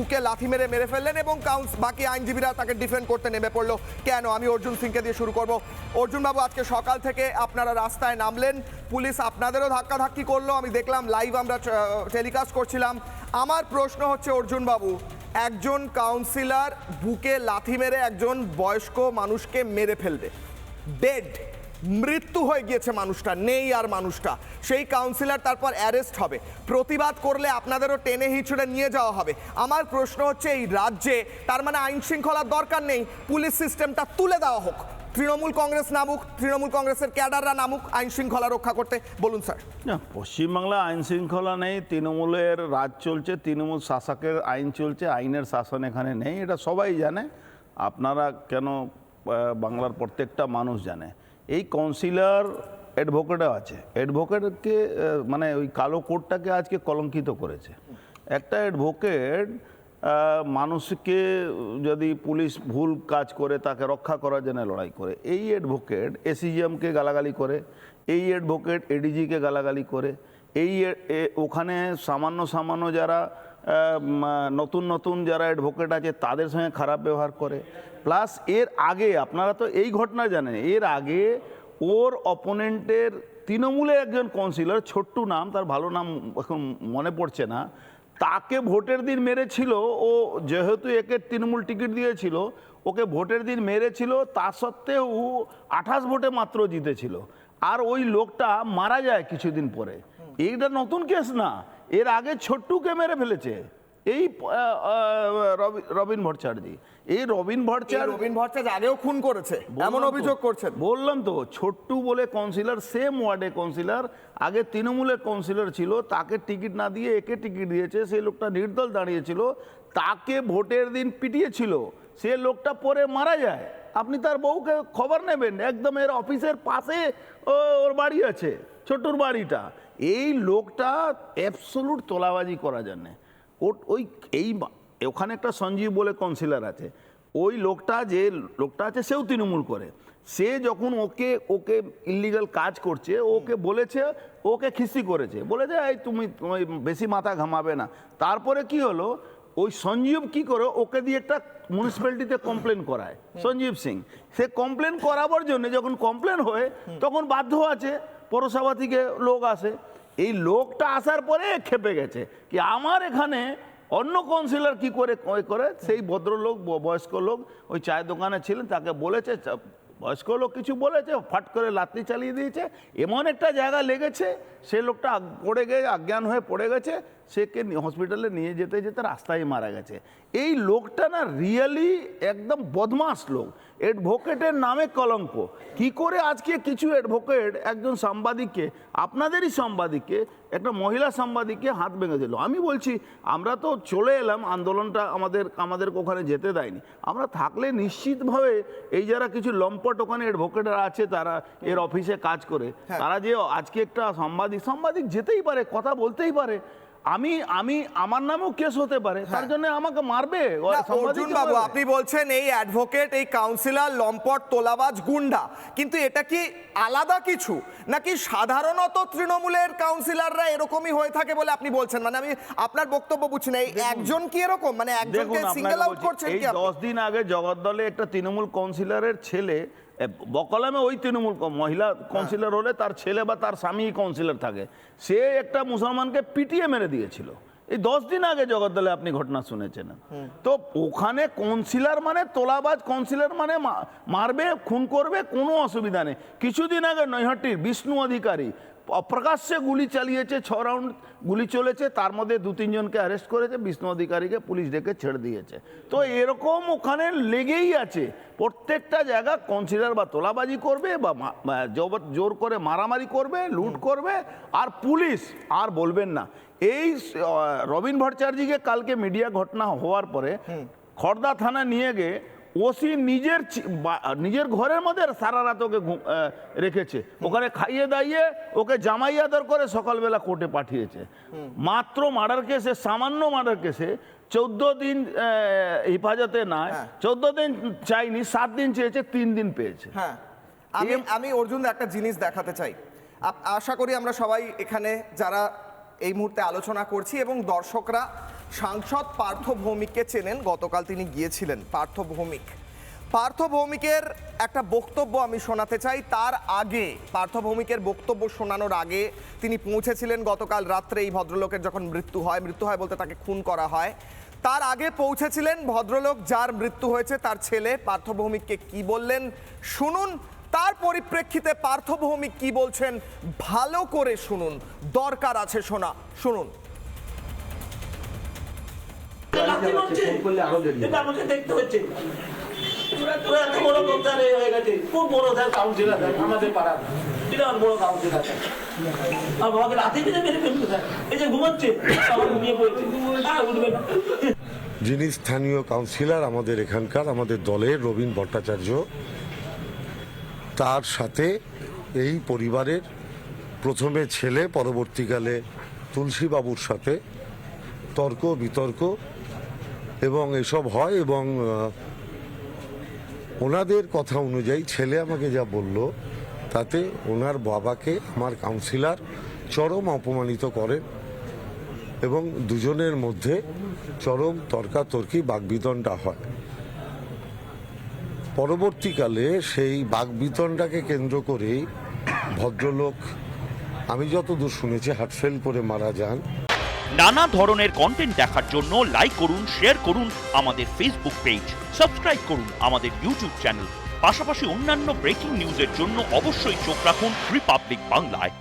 বুকে লাথি মেরে ফেললেন এবং বাকি আইনজীবীরা তাকে ডিফেন্ড করতে নেমে পড়লো কেন? আমি অর্জুন সিংকে দিয়ে শুরু করব। অর্জুন বাবু, আজকে সকাল থেকে আপনারা রাস্তায় নামলেন, পুলিশ আপনাদেরও ধাক্কাধাক্কি করলো, আমি দেখলাম, লাইভ আমরা টেলিকাস্ট করছিলাম। আমার প্রশ্ন হচ্ছে অর্জুন বাবু, একজন কাউন্সিলর বুকে লাথি মেরে একজন বয়স্ক মানুষকে মেরে ফেলবে, ডেড, মৃত্যু হয়ে গিয়েছে মানুষটা, নেই আর মানুষটা, সেই কাউন্সিলর তারপর অ্যারেস্ট হবে, প্রতিবাদ করলে আপনাদেরও টেনে হিঁচড়ে নিয়ে যাওয়া হবে। আমার প্রশ্ন হচ্ছে, এই রাজ্যে তার মানে আইন শৃঙ্খলার দরকার নেই, পুলিশ সিস্টেমটা তুলে দেওয়া হোক, তৃণমূল কংগ্রেস নামুক, তৃণমূল কংগ্রেসের ক্যাডাররা নামুক আইন শৃঙ্খলা রক্ষা করতে। বলুন স্যার। না, পশ্চিমবাংলায় আইন শৃঙ্খলা নেই, তৃণমূলের রাজ চলছে, তৃণমূল শাসকের আইন চলছে, আইনের শাসন এখানে নেই, এটা সবাই জানে। আপনারা কেন, বাংলার প্রত্যেকটা মানুষ জানে। এই কাউন্সিলর অ্যাডভোকেটও আছে, অ্যাডভোকেটকে মানে ওই কালো কোটটাকে আজকে কলঙ্কিত করেছে। একটা অ্যাডভোকেট মানুষকে যদি পুলিশ ভুল কাজ করে তাকে রক্ষা করার জন্য লড়াই করে, এই অ্যাডভোকেট এসিজিএমকে গালাগালি করে, এই অ্যাডভোকেট এডিজিকে গালাগালি করে, এই ওখানে সামান্য যারা নতুন যারা অ্যাডভোকেট আছে তাদের সঙ্গে খারাপ ব্যবহার করে। প্লাস এর আগে আপনারা তো এই ঘটনা জানেন, এর আগে ওর অপোনেন্টের তৃণমূলের একজন কাউন্সিলর, ছোট্টু নাম, তার ভালো নাম এখন মনে পড়ছে না, তাকে ভোটের দিন মেরেছিল। ও যেহেতু একে তৃণমূল টিকিট দিয়েছিল, ওকে ভোটের দিন মেরেছিল, তা সত্ত্বেও 28 ভোটে মাত্র জিতেছিল। আর ওই লোকটা মারা যায় কিছুদিন পরে। এইটা নতুন কেস না, এর আগে ছোট্টুকে মেরে ফেলেছে এই রবিন ভট্টাচার্য। এই রবিন ভট্টাচার্য আগেও খুন করেছে এমন অভিযোগ করছেন। বললাম তো, ছোট্টু বলে কাউন্সিলর, সেম ওয়ার্ডে কাউন্সিলর, আগে তৃণমূলের কাউন্সিলর ছিল, তাকে টিকিট না দিয়ে একে টিকিট দিয়েছে। সেই লোকটা নির্দল দাঁড়িয়েছিল, তাকে ভোটের দিন পিটিয়েছিল, সে লোকটা পরে মারা যায়। আপনি তার বউকে খবর নেবেন, একদম এর অফিসের পাশে ওর বাড়ি আছে, ছোট্টুর বাড়িটা। এই লোকটা অ্যাবসলুট তোলাবাজি করার জন্যে ওখানে একটা সঞ্জীব বলে কাউন্সিলর আছে, ওই লোকটা যে লোকটা আছে সেও তৃণমূল করে। সে যখন ওকে ইলিগাল কাজ করছে, ওকে বলেছে, ওকে খিস্তি করেছে, বলেছে এই তুমি বেশি মাথা ঘামাবে না। তারপরে কি হলো, ওই সঞ্জীব কি করে ওকে দিয়ে একটা মিউনিসিপ্যালিটিতে কমপ্লেন করায়, সঞ্জীব সিং। সে কমপ্লেন করাবার জন্য যখন কমপ্লেন হয়, তখন বাধ্য আছে, পৌরসভা থেকে লোক আসে। এই লোকটা আসার পরে খেপে গেছে কি আমার এখানে অন্য কাউন্সিলর কি করে সেই ভদ্রলোক, বয়স্ক লোক ওই চায়ের দোকানে ছিলেন, তাকে বলেছে, বয়স্ক লোক কিছু বলেছে, ফাট করে লাথি চালিয়ে দিয়েছে, এমন একটা জায়গা লেগেছে, সে লোকটা পড়ে গিয়ে অজ্ঞান হয়ে পড়ে গেছে, সেকে হসপিটালে নিয়ে যেতে যেতে রাস্তায় মারা গেছে। এই লোকটা না রিয়েলি একদম বদমাস লোক, অ্যাডভোকেটের নামে কলঙ্ক। কি করে আজকে কিছু অ্যাডভোকেট একজন সাংবাদিককে, আপনাদেরই সাংবাদিককে, একটা মহিলা সাংবাদিককে হাত ভেঙে দিল। আমি বলছি, আমরা তো চলে এলাম, আন্দোলনটা আমাদেরকে ওখানে যেতে দেয়নি। আমরা থাকলে নিশ্চিতভাবে এই যারা কিছু লম্পট ওখানে অ্যাডভোকেটরা আছে, তারা এর অফিসে কাজ করে, তারা যে আজকে একটা সাংবাদিক যেতেই পারে, কথা বলতেই পারে, আমার নামেও কেস হতে পারে, তার জন্য আমাকে মারবে। অর্জুন বাবু, আপনি বলছেন এই অ্যাডভোকেট, এই কাউন্সিলর লম্পট, তোলাবাজ, গুন্ডা, কিন্তু এটা কি আলাদা কিছু, নাকি সাধারণত তৃণমূলের কাউন্সিলররা এরকমই হয়ে থাকে বলে আপনি বলছেন? মানে আমি আপনার বক্তব্য বুঝছি না, এই একজন কি এরকম, মানে একজনকে সিঙ্গেল আউট করছেন কি? 10 দিন আগে জগদ্দলে একটা তৃণমূল কাউন্সিলরের ছেলে, বকলামে ওই তৃণমূল মহিলা কাউন্সিলর হলে তার ছেলে বা তার স্বামী কাউন্সিলর থাকে, সে একটা মুসলমানকে পিটিয়ে মেরে দিয়েছিল। এই 10 দিন আগে জগদ্দলে আপনি ঘটনা শুনেছেন। তো ওখানে কাউন্সিলর মানে তোলাবাজ, কাউন্সিলর মানে মারবে, খুন করবে, কোনো অসুবিধা নেই। কিছুদিন আগে নৈহাটির বিষ্ণু অধিকারী অপ্রকাশ্যে গুলি চালিয়েছে, 6 রাউন্ড গুলি চলেছে, তার মধ্যে 2-3 জনকে অ্যারেস্ট করেছে, বিষ্ণু অধিকারীকে পুলিশ ডেকে ছেড়ে দিয়েছে। তো এরকম ওখানে লেগেই আছে, প্রত্যেকটা জায়গা কাউন্সিলর বা তোলাবাজি করবে, বা জোর করে মারামারি করবে, লুট করবে, আর পুলিশ আর বলবেন না। এই রবিন ভট্টাচার্যকে কালকে মিডিয়া ঘটনা হওয়ার পরে খড়দা থানা নিয়ে গিয়ে ওসি নিজের ঘরের মধ্যে সারা রাত ওকে রেখেছে, ওখানে খাইয়ে দাইয়ে ওকে জামাই আদর করে সকালবেলা কোর্টে পাঠিয়েছে। মাত্র মার্ডার কেসে, সামান্য মার্ডার কেসে 14 দিন হেফাজতে নয়, 14 দিন চাইনি, 7 দিন চেয়েছে, 3 দিন পেয়েছে। হ্যাঁ, আমি অর্জুন একটা জিনিস দেখাতে চাই, আশা করি আমরা সবাই এখানে যারা এই মুহূর্তে আলোচনা করছি এবং দর্শকরা সাংসদ পার্থ ভৌমিককে চেনেন, গতকাল তিনি গিয়েছিলেন। পার্থ ভৌমিকের একটা বক্তব্য আমি শোনাতে চাই। তার আগে পার্থ ভৌমিকের বক্তব্য শোনানোর আগে তিনি পৌঁছেছিলেন গতকাল রাত্রে এই ভদ্রলোকের যখন মৃত্যু হয় বলতে তাকে খুন করা হয়, তার আগে পৌঁছেছিলেন ভদ্রলোক যার মৃত্যু হয়েছে তার ছেলে। পার্থ ভৌমিককে কি বললেন শুনুন, তার পরিপ্রেক্ষিতে পার্থ ভৌমিক কি বলছেন ভালো করে শুনুন, দরকার আছে শোনা। শুনুন। আমাকে দেখতে হচ্ছে এত বড় লোকদার হয়ে গেছে, খুব বড় কাউন্সিলর আমাদের পাড়ার, বিরাট বড় কাউন্সিলর। আর বাবাকে রাতে দিনে মেরে ফেলতে স্যার, এই যে ঘুমাচ্ছে আবার ঘুমিয়ে পড়েছে, আর উঠবে না। যিনি স্থানীয় কাউন্সিলর আমাদের এখানকার, আমাদের দলের রবীন ভট্টাচার্য, তার সাথে এই পরিবারের প্রথমে ছেলে, পরবর্তীকালে তুলসী বাবুর সাথে তর্ক বিতর্ক এবং এসব হয়। এবং ওনাদের কথা অনুযায়ী ছেলে আমাকে যা বলল তাতে ওনার বাবাকে আমার কাউন্সিলর চরম অপমানিত করেন এবং দুজনের মধ্যে চরম তর্কাতর্কি বাগবিতণ্ডা হয়। পরবর্তীকালে সেই বাগবিতণ্ডাকে কেন্দ্র করেই ভদ্রলোক, আমি যতদূর শুনেছি, হার্টফেল করে মারা যান। নানা ধরনের কন্টেন্ট দেখার জন্য লাইক করুন, শেয়ার করুন আমাদের ফেসবুক পেজ, সাবস্ক্রাইব করুন আমাদের ইউটিউব চ্যানেল। পাশাপাশি অন্যান্য ব্রেকিং নিউজের জন্য অবশ্যই চোখ রাখুন রিপাবলিক বাংলায়।